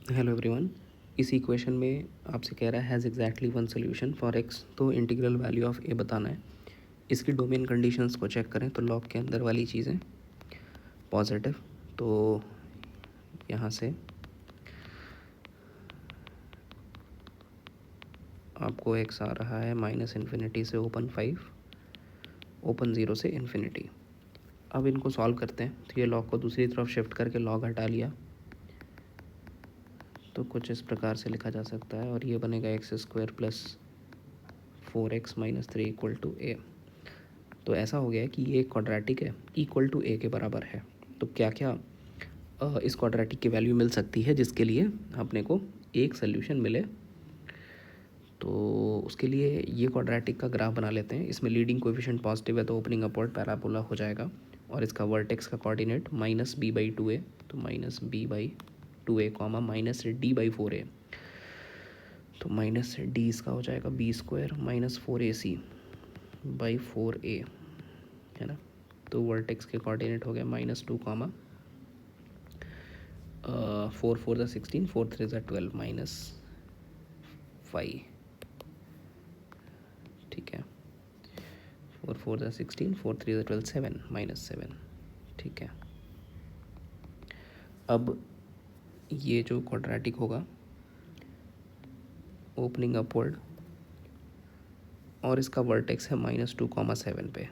Hello everyone. इस equation में आपसे कह रहा है has exactly one solution for x, तो इंटीग्रल वैल्यू ऑफ ए बताना है। इसकी डोमेन कंडीशंस को चेक करें तो लॉग के अंदर वाली चीज़ें पॉजिटिव, तो यहाँ से आपको एक्स आ रहा है माइनस इन्फिनिटी से ओपन 5, ओपन 0 से इन्फिनिटी। अब इनको सॉल्व करते हैं तो ये लॉग को दूसरी तरफ शिफ्ट करके लॉग हटा लिया तो कुछ इस प्रकार से लिखा जा सकता है, और ये बनेगा x square plus 4x minus 3 equal to A. तो ऐसा हो गया है कि ये क्वाड्रेटिक है, इक्वल टू ए के बराबर है। तो क्या क्या इस क्वाड्रेटिक की वैल्यू मिल सकती है जिसके लिए अपने को एक सोल्यूशन मिले। तो उसके लिए ये क्वाड्रेटिक का ग्राफ बना लेते हैं। इसमें लीडिंग कोएफिशिएंट पॉजिटिव है तो ओपनिंग अपवर्ड पैराबोला हो जाएगा, और इसका वर्टेक्स का coordinate minus B by two A, तो minus B by two A comma minus D by four A, तो माइनस डी इसका हो जाएगा B square minus four A C by four A, है ना। तो वर्टेक्स के कोऑर्डिनेट हो गया माइनस टू कॉमा 4 4 ज़ा 16, 4 3 ज़ा 12 माइनस 5, ठीक है। 4 4 ज़ा 16, 4 3 ज़ा 12 7 माइनस 7, ठीक है। अब ये जो क्वाड्रेटिक होगा ओपनिंग अपवर्ड, और इसका वर्टेक्स है माइनस टू कॉमा सेवन पे,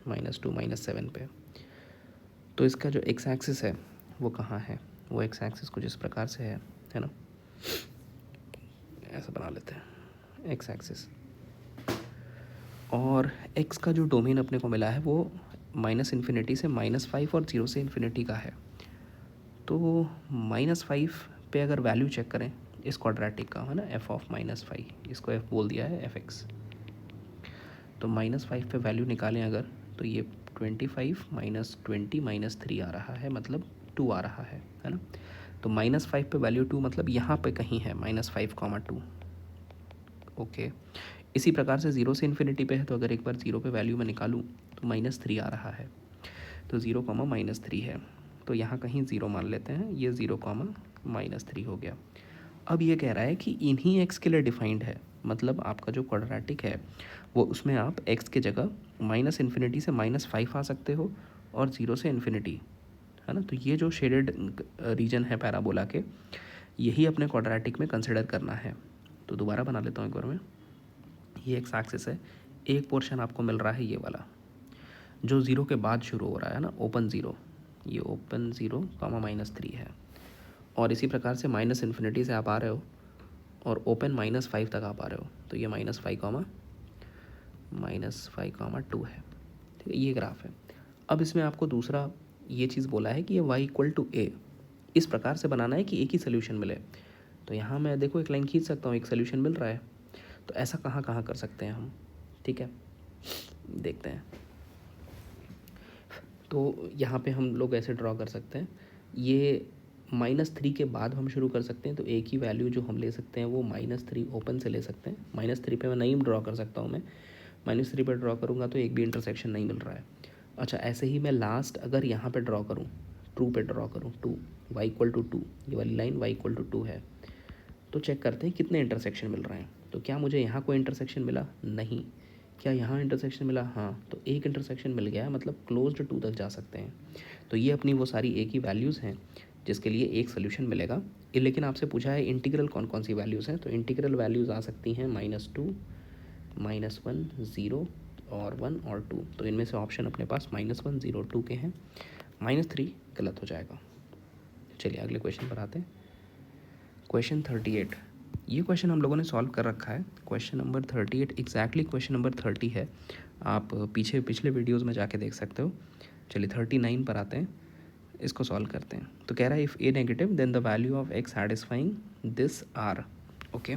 माइनस टू माइनस सेवन पे। तो इसका जो एक्स एक्सिस है वो कहाँ है, वो एक्स एक्सिस कुछ इस प्रकार से है ना। ऐसा बना लेते हैं एक्स एक्सिस, और एक्स का जो डोमेन अपने को मिला है वो माइनस इन्फिनिटी से माइनस 5 और 0 से इन्फिनिटी का है। तो माइनस 5 पे अगर वैल्यू चेक करें इस क्वाड्रेटिक का, है ना, एफ ऑफ माइनस 5, इसको एफ बोल दिया है, एफ एक्स। तो माइनस 5 पे वैल्यू निकालें अगर, तो ये 25 माइनस 20 माइनस 3 आ रहा है, मतलब 2 आ रहा है ना। तो माइनस 5 पे वैल्यू 2 मतलब यहाँ पे कहीं है माइनस 5 कॉमा 2, ओके। इसी प्रकार से 0 से इन्फिनिटी पे है, तो अगर एक बार 0 पे वैल्यू मैं निकालूँ तो माइनस 3 आ रहा है, तो 0 कॉमा माइनस 3 है, तो यहाँ कहीं 0 मान लेते हैं, ये 0 कॉमा माइनस 3 हो गया। अब ये कह रहा है कि इन्हीं एक्स के लिए डिफाइंड है, मतलब आपका जो क्वाड्रेटिक है वो उसमें आप एक्स के जगह माइनस इन्फिनिटी से माइनस 5 आ सकते हो और 0 से इन्फिनिटी, है ना। तो ये जो शेडेड रीजन है पैराबोला के, यही अपने क्वाड्रेटिक में कंसिडर करना है। तो दोबारा बना लेता हूँ एक बार मैं। ये एक्स एक्सिस है, एक पोर्शन आपको मिल रहा है ये वाला जो 0 के बाद शुरू हो रहा है ना, ओपन 0, ये ओपन 0 कॉमा माइनस 3 है। और इसी प्रकार से माइनस इन्फिनिटी से आप आ रहे हो और ओपन माइनस 5 तक आप आ रहे हो, तो ये माइनस 5 कॉमा माइनस 5 कॉमा 2 है, ठीक है। ये ग्राफ है। अब इसमें आपको दूसरा ये चीज़ बोला है कि ये y इक्वल टू ए इस प्रकार से बनाना है कि एक ही सोल्यूशन मिले। तो यहाँ मैं देखो एक लाइन खींच सकता हूँ, एक सोल्यूशन मिल रहा है। तो ऐसा कहाँ कहाँ कर सकते हैं हम, ठीक है, देखते हैं। तो यहाँ पे हम लोग ऐसे ड्रॉ कर सकते हैं, ये माइनस 3 के बाद हम शुरू कर सकते हैं, तो एक ही वैल्यू जो हम ले सकते हैं वो माइनस 3 ओपन से ले सकते हैं। माइनस 3 पे मैं नहीं ड्रॉ कर सकता हूँ, मैं माइनस 3 पर ड्रॉ करूँगा तो एक भी इंटरसेक्शन नहीं मिल रहा है। अच्छा, ऐसे ही मैं लास्ट अगर यहाँ पे ड्रॉ करूँ, टू पे ड्रॉ करूँ, टू वाई इक्वल टू 2, ये वाली लाइन वाई इक्वल टू 2 है, तो चेक करते हैं कितने इंटरसेक्शन मिल रहे हैं। तो क्या मुझे यहाँ कोई इंटरसेक्शन मिला? नहीं। क्या यहाँ इंटरसेक्शन मिला? हाँ। तो एक इंटरसेक्शन मिल गया है, मतलब क्लोज्ड 2 तक जा सकते हैं। तो ये अपनी वो सारी एक ही वैल्यूज़ हैं जिसके लिए एक सोल्यूशन मिलेगा। लेकिन आपसे पूछा है इंटीग्रल कौन कौन सी वैल्यूज़ हैं, तो इंटीग्रल वैल्यूज़ आ सकती हैं -2, -1, 0 और 1 और 2। तो इनमें से ऑप्शन अपने पास -1, 0, 2 के हैं। -3 गलत हो जाएगा। चलिए अगले क्वेश्चन पर आते हैं। क्वेश्चन 38, ये क्वेश्चन हम लोगों ने सॉल्व कर रखा है। Question number 38 exactly question number 30 है, आप पिछले वीडियोज़ में जाके देख सकते हो। चलिए 39 पर आते हैं, इसको सॉल्व करते हैं। तो कह रहा है if A negative then the value of X satisfying this are, okay.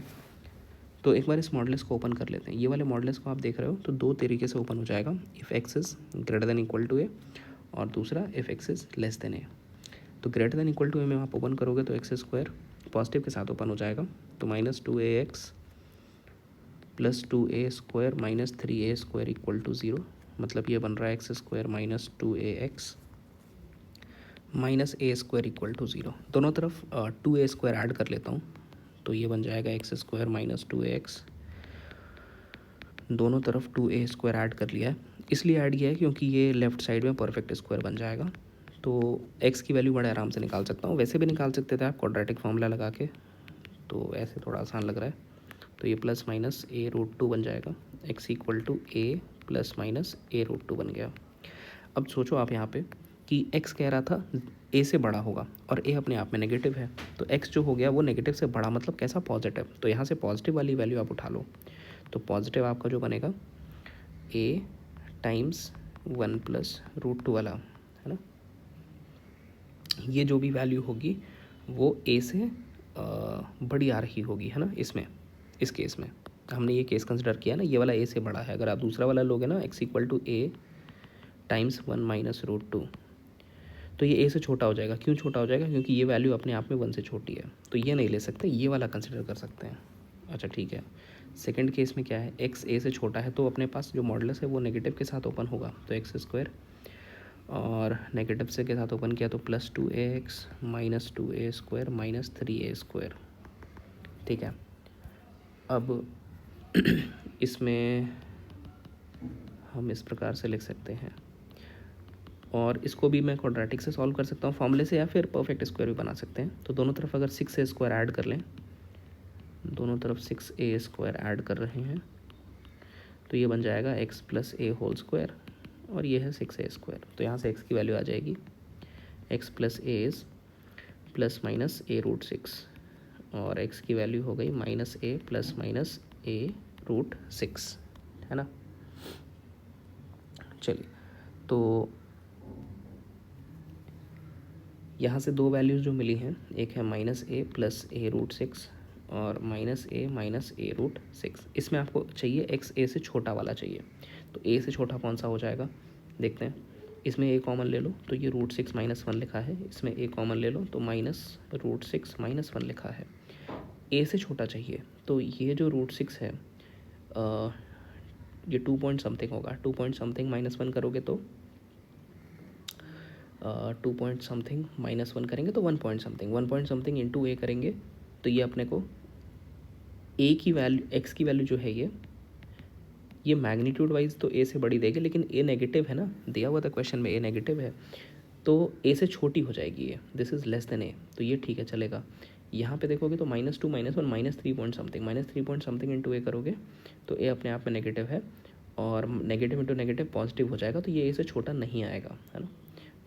तो एक बार इस मॉडल्स को ओपन कर लेते हैं। ये वाले मॉडल्स को आप देख रहे हो तो दो तरीके से ओपन हो जाएगा, if x is greater than equal to A, और दूसरा if x is less than A. तो greater than equal to A में आप ओपन करोगे तो एक्स स्क्वायर पॉजिटिव के साथ ओपन हो जाएगा, तो -2ax plus 2a square minus 3a square equal to 0, मतलब ये बन रहा है X square minus 2ax minus A square equal to zero. दोनों तरफ 2a² ऐड कर लेता हूँ, तो ये बन जाएगा x² माइनस 2ax। दोनों तरफ 2a² ऐड कर लिया है, इसलिए ऐड किया है क्योंकि ये लेफ़्ट साइड में परफेक्ट स्क्वायर बन जाएगा। तो x की वैल्यू बड़े आराम से निकाल सकता हूँ, वैसे भी निकाल सकते थे आप क्वाड्रेटिक फार्मूला लगा के, तो ऐसे थोड़ा आसान लग रहा है। तो ये प्लस माइनस a√2 बन जाएगा, x equal to a plus minus a√2 बन गया। अब सोचो आप यहाँ पे कि x कह रहा था a से बड़ा होगा और a अपने आप में नेगेटिव है, तो x जो हो गया वो नेगेटिव से बड़ा मतलब कैसा, पॉजिटिव। तो यहाँ से पॉजिटिव वाली वैल्यू आप उठा लो, तो पॉजिटिव आपका जो बनेगा a टाइम्स 1 प्लस √2 वाला, है ना। ये जो भी वैल्यू होगी वो a से बड़ी आ रही होगी, है ना। इसमें इस केस में हमने ये केस कंसिडर किया ना, ये वाला a से बड़ा है। अगर आप दूसरा वाला लोगे ना, x equal to a times 1 minus √2, तो ये a से छोटा हो जाएगा। क्यों छोटा हो जाएगा? क्योंकि ये वैल्यू अपने आप में 1 से छोटी है, तो ये नहीं ले सकते, ये वाला कंसिडर कर सकते हैं। अच्छा ठीक है, सेकंड केस में क्या है, x a से छोटा है तो अपने पास जो मॉडुलस है वो नेगेटिव के साथ ओपन होगा, तो x², और नेगेटिव से के साथ ओपन किया तो plus 2ax minus 2a² minus 3a²। ठीक है, अब इसमें हम इस प्रकार से लिख सकते हैं, और इसको भी मैं क्वाड्रेटिक से सॉल्व कर सकता हूँ फॉर्मूले से, या फिर परफेक्ट स्क्वायर भी बना सकते हैं। तो दोनों तरफ अगर 6a² ऐड कर लें, दोनों तरफ 6a² ऐड कर रहे हैं, तो ये बन जाएगा x plus a whole square, और ये है 6a²। तो यहाँ से x की वैल्यू आ जाएगी x plus a is plus minus a√6, और x की वैल्यू हो गई minus a plus minus a√6, है ना। चलिए, तो यहाँ से दो वैल्यूज़ जो मिली हैं, एक है माइनस a प्लस a√6 और माइनस a+a√6। इसमें आपको चाहिए x a से छोटा वाला चाहिए, तो a से छोटा कौन सा हो जाएगा देखते हैं। इसमें a कॉमन ले लो तो ये √6 माइनस 1 लिखा है, इसमें a कॉमन ले लो तो माइनस √6 माइनस 1 लिखा है। a से छोटा चाहिए, तो ये जो √6 है ये 2 पॉइंट समथिंग होगा, 2 पॉइंट समथिंग माइनस 1 करोगे तो 2 पॉइंट समथिंग माइनस 1 करेंगे तो 1 point something, 1 point something into a करेंगे तो ये अपने को a की वैल्यू, x की वैल्यू जो है ये मैग्नीट्यूड वाइज तो a से बड़ी देगी, लेकिन a नेगेटिव है ना, दिया हुआ था क्वेश्चन में a नेगेटिव है, तो a से छोटी हो जाएगी ये, this is less then a, तो ये ठीक है चलेगा। यहाँ पे देखोगे तो -2 -1 -3 point something, -3 point something into a करोगे तो a अपने आप में नेगेटिव है, और नेगेटिव इंटू नेगेटिव पॉजिटिव हो जाएगा, तो ये a से छोटा नहीं आएगा, है ना।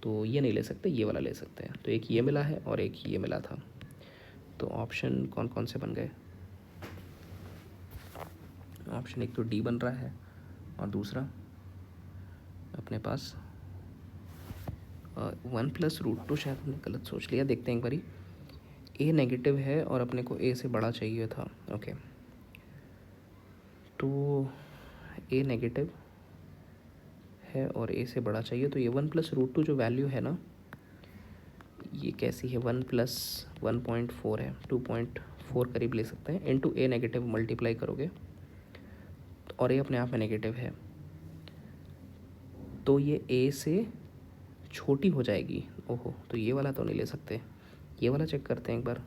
तो ये नहीं ले सकते, ये वाला ले सकते हैं। तो एक ये मिला है और एक ये मिला था, तो ऑप्शन कौन कौन से बन गए? ऑप्शन एक तो डी बन रहा है, और दूसरा अपने पास 1 प्लस √2, शायद हमने गलत सोच लिया, देखते हैं एक बारी। a नेगेटिव है और अपने को a से बड़ा चाहिए था, ओके। तो a नेगेटिव है और a से बड़ा चाहिए, तो ये 1 प्लस √2 जो वैल्यू है ना, ये कैसी है, 1 प्लस 1.4 है, 2.4 करीब ले सकते हैं, इंटू a नेगेटिव मल्टीप्लाई करोगे और a अपने आप में नेगेटिव है, तो ये a से छोटी हो जाएगी। ओहो, तो ये वाला तो नहीं ले सकते, ये वाला चेक करते हैं एक बार।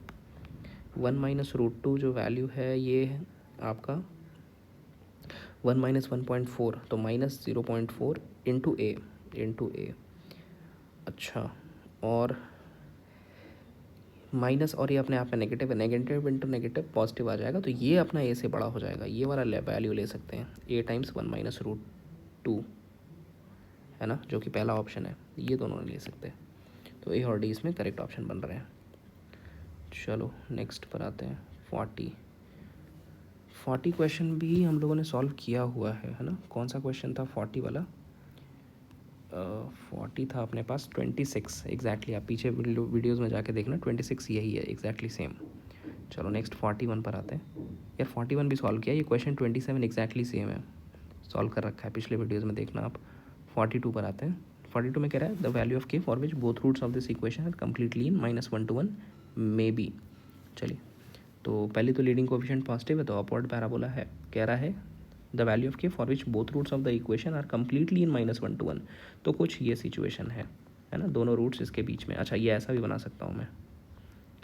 1 माइनस √2 जो वैल्यू है ये है आपका 1 माइनस 1.4, तो माइनस 0.4 इंटू ए। अच्छा, और माइनस, और ये अपने आप में नेगेटिव है, नेगेटिव इंटू नेगेटिव पॉजिटिव आ जाएगा, तो ये अपना ए से बड़ा हो जाएगा, ये वाला वैल्यू ले सकते हैं, a टाइम्स 1 माइनस √2, है ना, जो कि पहला ऑप्शन है। ये दोनों नहीं ले सकते, तो ए और डी इसमें करेक्ट ऑप्शन बन रहे हैं। चलो नेक्स्ट पर आते हैं। 40 क्वेश्चन भी हम लोगों ने सॉल्व किया हुआ है ना। कौन सा क्वेश्चन था 40 वाला? 40 था अपने पास 26 एग्जैक्टली, आप पीछे वीडियोज़ में जाके देखना, 26 यही है एग्जैक्टली सेम। चलो नेक्स्ट 41 पर आते हैं। यार 41 भी सॉल्व किया, ये क्वेश्चन 27 एग्जैक्टली सेम है, सॉल्व कर रखा है पिछले वीडियोज़ में, देखना आप। 42 पर आते हैं। 42 में कह रहा है the value of K for which both roots of this equation are completely in -1 to 1 may be. चलिए, तो पहले तो लीडिंग कोएफिशिएंट पॉजिटिव है, तो अपवर्ड पैराबोला है। कह रहा है the value of K for which both roots of the equation are completely in -1 to 1, तो कुछ ये सिचुएशन है। है ना, दोनों रूट्स इसके बीच में। अच्छा ये ऐसा भी बना सकता हूँ मैं,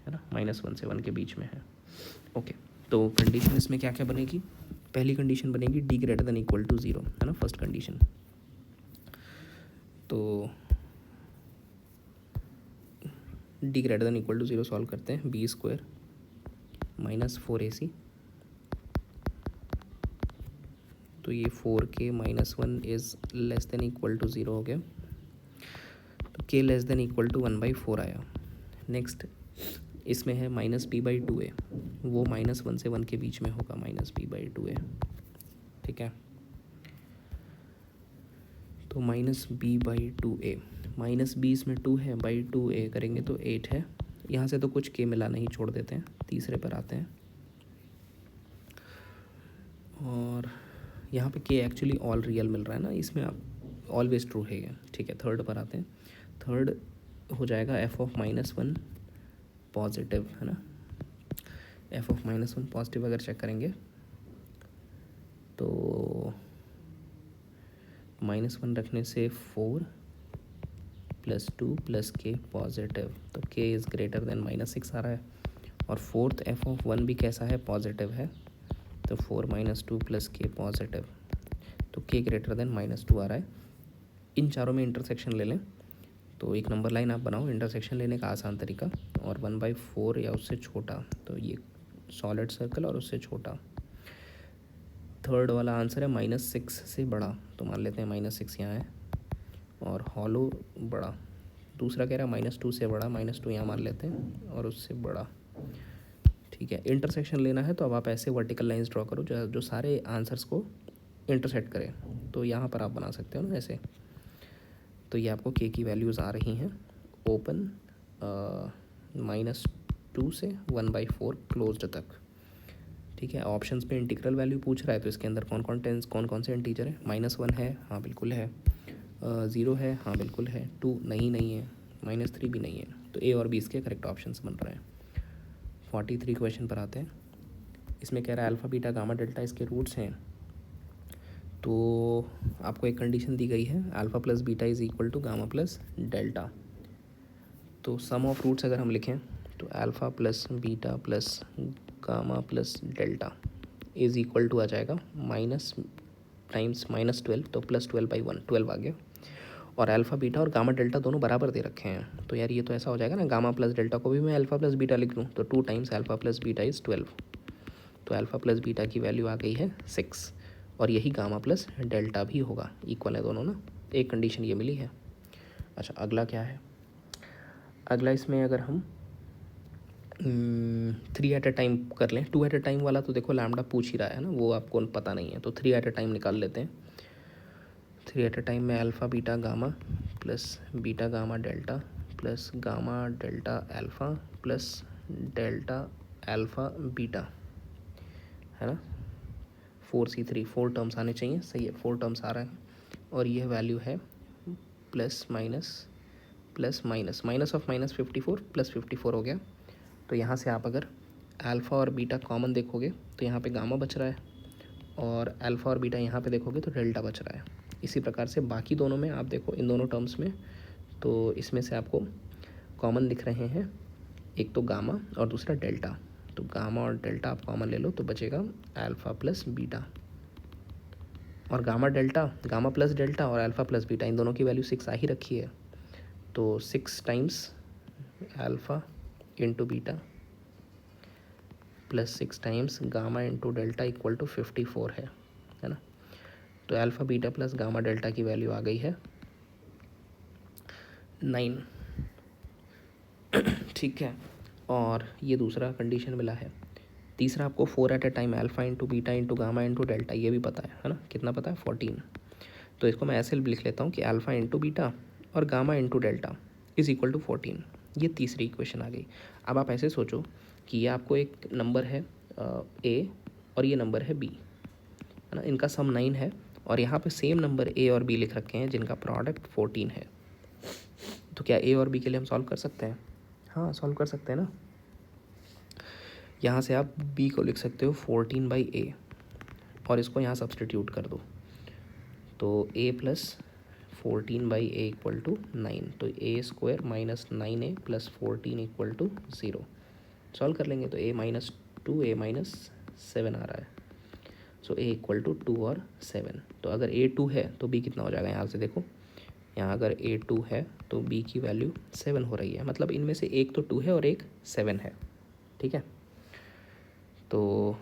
है ना, -1 से 1 के बीच में है। ओके, तो कंडीशन इसमें क्या क्या बनेगी? पहली कंडीशन बनेगी d greater than equal to 0, है ना, फर्स्ट कंडीशन। तो d greater than equal to 0 solve करते हैं। b² -4ac, तो ये 4k -1 is less than equal to 0 हो गया, तो k less than equal to 1/4 आया। नेक्स्ट इसमें है -b/2a, वो -1 से 1 के बीच में होगा, -b/2a, ठीक है। तो -b/2a, -b इसमें 2 है, /2a करेंगे तो 8 है। यहाँ से तो कुछ k मिला नहीं, छोड़ देते हैं, तीसरे पर आते हैं। और यहाँ पे k एक्चुअली ऑल रियल मिल रहा है ना, इसमें आप ऑलवेज ट्रू है ये, ठीक है। थर्ड पर आते हैं। थर्ड हो जाएगा f(-1) पॉजिटिव, है ना। f(-1) पॉजिटिव अगर चेक करेंगे तो -1 रखने से 4 + 2 + k पॉजिटिव, तो k इज़ ग्रेटर देन -6 आ रहा है। और फोर्थ f(1) भी कैसा है? पॉजिटिव है, तो 4 - 2 + k पॉजिटिव, तो k ग्रेटर देन -2 आ रहा है। इन चारों में इंटरसेक्शन ले लें, तो एक नंबर लाइन आप बनाओ, इंटरसेक्शन लेने का आसान तरीका, और 1/4 या उससे छोटा, तो ये सॉलिड सर्कल और उससे छोटा। थर्ड वाला आंसर है -6 से बड़ा, तो मान लेते हैं -6 यहाँ है, और हॉलो बड़ा। दूसरा कह रहा है -2 से बड़ा, -2 यहाँ मान लेते हैं, और उससे बड़ा, ठीक है। इंटरसेक्शन लेना है तो अब आप ऐसे वर्टिकल लाइंस ड्रॉ करो जो सारे आंसर्स को इंटरसेक्ट करें, तो यहाँ पर आप बना सकते हो ना ऐसे। तो ये आपको k की वैल्यूज़ आ रही हैं ओपन -2 से 1/4 क्लोज्ड तक, ठीक है। ऑप्शंस पे इंटीग्रल वैल्यू पूछ रहा है, तो इसके अंदर कौन कौन से इंटीजर है? -1 है, हाँ बिल्कुल है, 0 है, हाँ बिल्कुल है, 2 नहीं है, -3 भी नहीं है, तो ए और बी इसके करेक्ट ऑप्शंस बन रहे हैं। 43 क्वेश्चन पर आते हैं। इसमें कह रहा है अल्फ़ा बीटा गामा डेल्टा इसके रूट्स हैं, तो आपको एक कंडीशन दी गई है, alpha plus beta is equal to gamma plus delta. तो सम ऑफ रूट्स अगर हम लिखें तो alpha plus beta plus gamma plus delta is equal to आ जाएगा माइनस टाइम्स -12, तो +12/1, 12 आ गया। और अल्फ़ा बीटा और गामा डेल्टा दोनों बराबर दे रखे हैं, तो यार ये तो ऐसा हो जाएगा ना, गामा प्लस डेल्टा को भी मैं अल्फ़ा प्लस बीटा लिख लूँ, तो 2 times alpha plus beta is 12, तो अल्फ़ा प्लस बीटा की वैल्यू आ गई है 6, और यही गामा प्लस डेल्टा भी होगा, इक्वल है दोनों ना। एक कंडीशन ये मिली है। अच्छा अगला क्या है? अगला इसमें अगर हम 3 एट अ टाइम कर लें, 2 एट अ टाइम वाला तो देखो लैम्डा पूछ ही रहा है ना, वो आपको पता नहीं है, तो 3 एट अ टाइम निकाल लेते हैं। 3 एट अ टाइम में alpha beta gamma plus beta gamma delta plus gamma delta alpha plus delta alpha beta, है ना। 4c3, 4 टर्म्स आने चाहिए, सही है, 4 टर्म्स आ रहे हैं। और यह वैल्यू है प्लस माइनस ऑफ -54 + 54 हो गया। तो यहाँ से आप अगर अल्फ़ा और बीटा कॉमन देखोगे तो यहाँ पे गामा बच रहा है, और अल्फ़ा और बीटा यहाँ पे देखोगे तो डेल्टा बच रहा है। इसी प्रकार से बाकी दोनों में आप देखो, इन दोनों टर्म्स में, तो इसमें से आपको कॉमन दिख रहे हैं, एक तो गामा और दूसरा डेल्टा, तो गामा और डेल्टा आप कॉमन ले लो तो बचेगा अल्फ़ा प्लस बीटा, और गामा प्लस डेल्टा और अल्फ़ा प्लस बीटा, इन दोनों की वैल्यू 6 आ ही रखी है, तो 6 times alpha into beta plus 6 times gamma into delta equal to 54 है ना। तो alpha beta plus gamma delta की वैल्यू आ गई है 9, ठीक है। और ये दूसरा कंडीशन मिला है। तीसरा आपको 4 at a time alpha into beta into gamma into delta, ये भी पता है ना, कितना पता है? 14। तो इसको मैं ऐसे लिख लेता हूँ कि अल्फ़ा इंटू बीटा और gamma into delta is equal to 14, ये तीसरी इक्वेशन आ गई। अब आप ऐसे सोचो कि ये आपको एक नंबर है ए और ये नंबर है बी, है ना, इनका सम 9 है, और यहाँ पे सेम नंबर ए और बी लिख रखे हैं जिनका प्रोडक्ट 14 है। तो क्या ए और बी के लिए हम सॉल्व कर सकते हैं? हाँ सॉल्व कर सकते हैं ना। यहाँ से आप बी को लिख सकते हो 14/a, और इसको यहाँ सब्सटीट्यूट कर दो, तो a + 14/a=9, तो a² minus 9a plus 14 equal to 0। Solve कर लेंगे तो a-2 a-7 आ रहा है, सो a इक्वल टू 2 और 7। तो अगर a 2 है तो b कितना हो जाएगा, यहाँ से देखो, यहाँ अगर a 2 है तो b की वैल्यू 7 हो रही है, मतलब इनमें से एक तो 2 है और एक 7 है, ठीक है। तो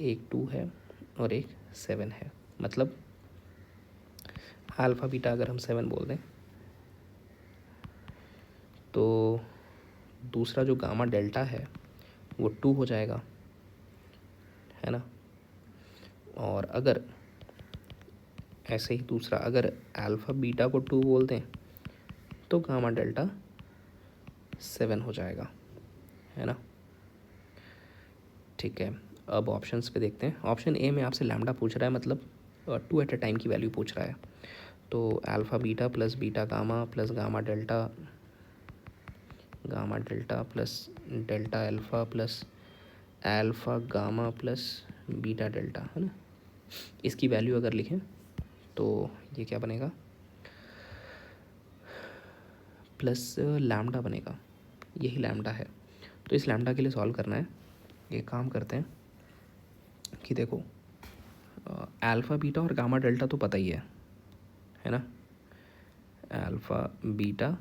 एक 2 है और एक 7 है, मतलब अल्फ़ा बीटा अगर हम 7 बोल दें तो दूसरा जो गामा डेल्टा है वो 2 हो जाएगा, है ना। और अगर ऐसे ही दूसरा अगर अल्फ़ा बीटा को 2 बोल दें तो गामा डेल्टा 7 हो जाएगा, है ना। ठीक है, अब ऑप्शंस पे देखते हैं। ऑप्शन ए में आपसे लैम्डा पूछ रहा है, मतलब 2 एट अ टाइम की वैल्यू पूछ रहा है। तो alpha beta plus beta gamma plus gamma delta plus delta alpha plus alpha gamma plus beta delta, है ना। इसकी वैल्यू अगर लिखें तो ये क्या बनेगा, प्लस लैम्डा बनेगा, यही लैम्डा है। तो इस लैम्डा के लिए सॉल्व करना है। ये काम करते हैं कि देखो, अल्फ़ा बीटा और गामा डेल्टा तो पता ही है ना। अल्फ़ा बीटा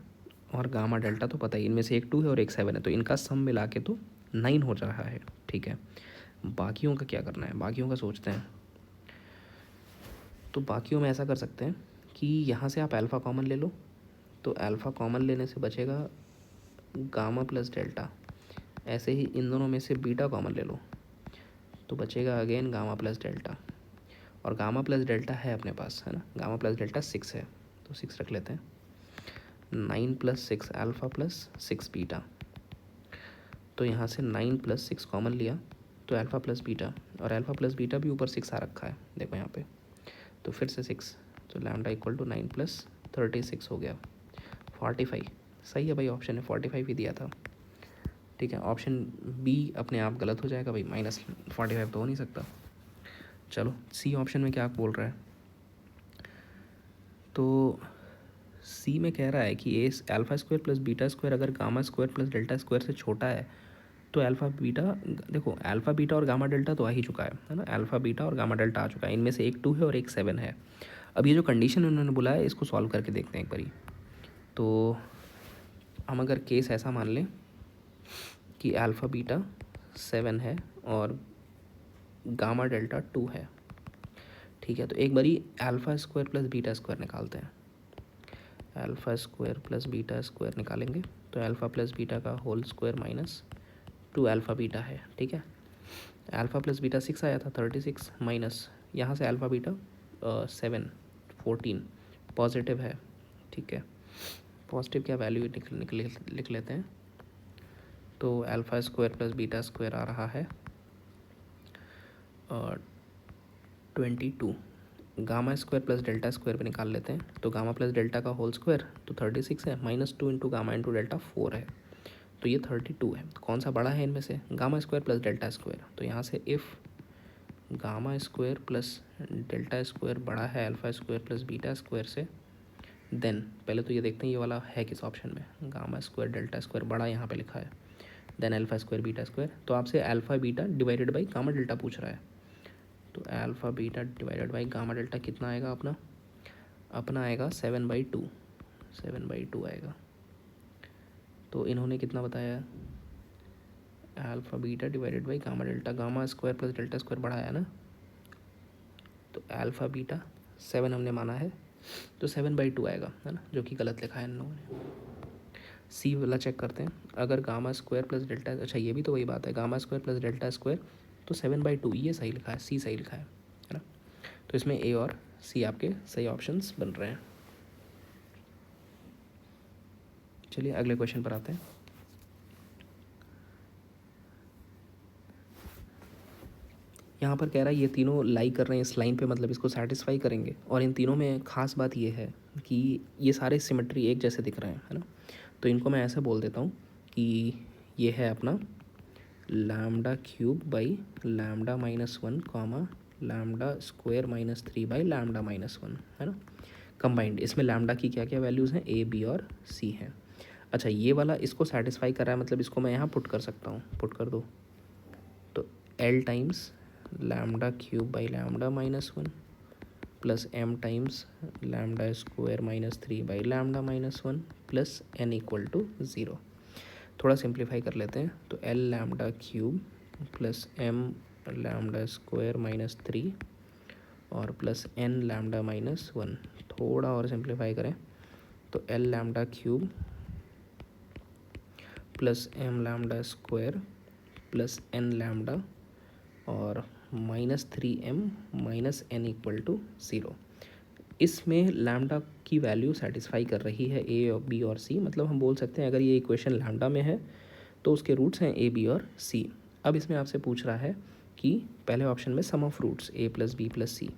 और गामा डेल्टा तो पता ही, इनमें से एक 2 है और एक 7 है, तो इनका सम मिला के तो 9 हो रहा है, ठीक है। बाकियों का क्या करना है, बाकियों का सोचते हैं। तो बाकियों में ऐसा कर सकते हैं कि यहाँ से आप अल्फ़ा कॉमन ले लो, तो अल्फ़ा कॉमन लेने से बचेगा गामा प्लस डेल्टा। ऐसे ही इन दोनों में से बीटा कॉमन ले लो तो बचेगा अगेन गामा प्लस डेल्टा, और गामा प्लस डेल्टा है अपने पास, है ना। गामा प्लस डेल्टा 6 है, तो 6 रख लेते हैं। 9 + 6 अल्फ़ा प्लस 6 बीटा, तो यहाँ से 9 + 6 कॉमन लिया तो अल्फ़ा प्लस बीटा, और अल्फ़ा प्लस बीटा भी ऊपर 6 आ रखा है, देखो यहाँ पे, तो फिर से 6, तो लैम्डा इक्वल टू 9 + 36 हो गया 45। सही है भाई, ऑप्शन है 45 ही दिया था, ठीक है। ऑप्शन बी अपने आप गलत हो जाएगा भाई, -45 तो हो नहीं सकता। चलो सी ऑप्शन में क्या बोल रहा है, तो सी में कह रहा है कि a alpha square plus beta square अगर gamma square plus delta square से छोटा है तो अल्फ़ा बीटा, देखो अल्फ़ा बीटा और गामा डेल्टा तो आ ही चुका है ना। अल्फ़ा बीटा और गामा डेल्टा आ चुका है, इनमें से एक 2 है और एक 7 है। अब ये जो कंडीशन उन्होंने बुलाया है इसको सॉल्व करके देखते हैं एक बारी। तो हम अगर केस ऐसा मान लें कि अल्फ़ा बीटा 7 है और गामा डेल्टा 2 है, ठीक है। तो एक बारी alpha square plus beta square निकालते हैं। Alpha square plus beta square निकालेंगे तो अल्फ़ा प्लस बीटा का whole square minus 2 alpha beta है, ठीक है। अल्फ़ा प्लस बीटा 6 आया था 36 माइनस यहाँ से अल्फ़ा बीटा 7 14 पॉजिटिव है, ठीक है। पॉजिटिव क्या वैल्यू लिख लेते हैं, तो alpha square plus beta square आ रहा है 22। Gamma square plus delta square पे निकाल लेते हैं, तो गामा प्लस डेल्टा का होल स्क्वायर तो 36 है, -2 इंटू गामा इंटू डेल्टा 4 है, तो ये 32 है। तो कौन सा बड़ा है इनमें से, gamma square plus delta square. तो यहाँ से if gamma square plus delta square बड़ा है alpha square plus beta square से, देन पहले तो ये देखते हैं ये वाला है किस ऑप्शन में, गामा स्क्वायर डेल्टा स्क्वायर बड़ा यहाँ पे लिखा है, then alpha square beta square. तो आपसे alpha beta divided by gamma delta पूछ रहा है, तो alpha beta divided by gamma delta कितना आएगा अपना आएगा 7/2, 7/2 आएगा। तो इन्होंने कितना बताया, alpha beta divided by gamma delta, gamma square plus delta square बड़ा है ना, तो अल्फ़ा बीटा 7 हमने माना है, तो 7/2 आएगा, है ना, जो कि गलत लिखा है इन लोगों ने। सी वाला चेक करते हैं, अगर गामा स्क्वायर प्लस डेल्टा, अच्छा ये भी तो वही बात है, gamma square plus delta square तो 7/2, ये सही लिखा है, सी सही लिखा है ना। तो इसमें ए और सी आपके सही ऑप्शंस बन रहे हैं। चलिए अगले क्वेश्चन पर आते हैं। यहाँ पर कह रहा है ये तीनों लाई कर रहे हैं इस लाइन पे, मतलब इसको सेटिस्फाई करेंगे, और इन तीनों में ख़ास बात ये है कि ये सारे सिमेट्री एक जैसे दिख रहे हैं, है ना। तो इनको मैं ऐसे बोल देता हूँ कि ये है अपना λ³/λ-1, lambda square minus 3 by lambda minus 1, है ना। कंबाइंड इसमें लैम्डा की क्या क्या वैल्यूज़ हैं, ए बी और सी हैं। अच्छा ये वाला इसको सेटिस्फाई कर रहा है, मतलब इसको मैं यहाँ पुट कर सकता हूँ, पुट कर दो तो L times lambda cube by lambda minus 1 plus M times lambda square minus 3 by lambda minus 1 plus N equal to 0। थोड़ा सिंप्लीफाई कर लेते हैं, तो L lambda cube plus M lambda square minus 3 और प्लस एन लैम्डा माइनस 1। थोड़ा और simplify करें तो L lambda cube plus M lambda square plus N lambda और -3m minus N equal to 0। इसमें लैम्डा की वैल्यू सेटिस्फाई कर रही है ए और बी और सी, मतलब हम बोल सकते हैं अगर ये इक्वेशन लैम्डा में है तो उसके रूट्स हैं ए बी और सी। अब इसमें आपसे पूछ रहा है कि पहले ऑप्शन में sum of roots a plus b plus c,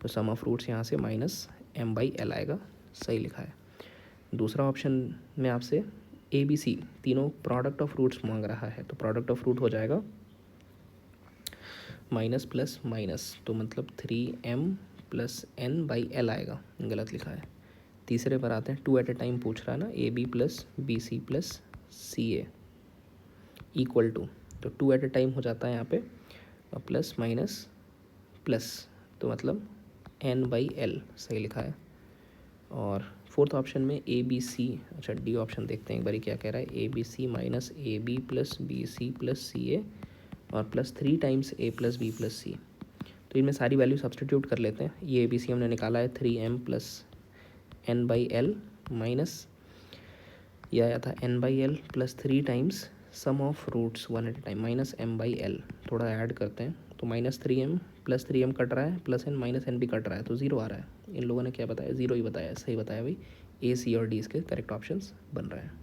तो सम ऑफ रूट्स यहाँ से -m/l आएगा, सही लिखा है। दूसरा ऑप्शन में आपसे ए बी सी तीनों प्रोडक्ट ऑफ रूट्स मांग रहा है, तो प्रोडक्ट ऑफ रूट हो जाएगा माइनस प्लस माइनस, तो मतलब 3m प्लस n/l आएगा, गलत लिखा है। तीसरे पर आते हैं, 2 एट ए टाइम पूछ रहा है ना, A B plus B C plus C A equal to, तो 2 एट ए टाइम हो जाता है यहाँ पे प्लस माइनस प्लस, तो मतलब n/l सही लिखा है। और फोर्थ ऑप्शन में ए बी सी, अच्छा डी ऑप्शन देखते हैं एक बारी क्या कह रहा है, a b c minus a B plus B C plus C a और plus 3 times a plus b plus c. तो इनमें सारी वैल्यू सब्सटीट्यूट कर लेते हैं। ये ए बी सी हमने निकाला है 3m प्लस n/l माइनस यह आया था n/l plus 3 times sum of roots 1 at a time minus m/l। थोड़ा ऐड करते हैं तो -3m प्लस 3m कट रहा है, प्लस n माइनस n भी कट रहा है, तो 0 आ रहा है। इन लोगों ने क्या बताया, 0 ही बताया, सही बताया भाई। ए सी और डी इसके करेक्ट ऑप्शंस बन रहे हैं।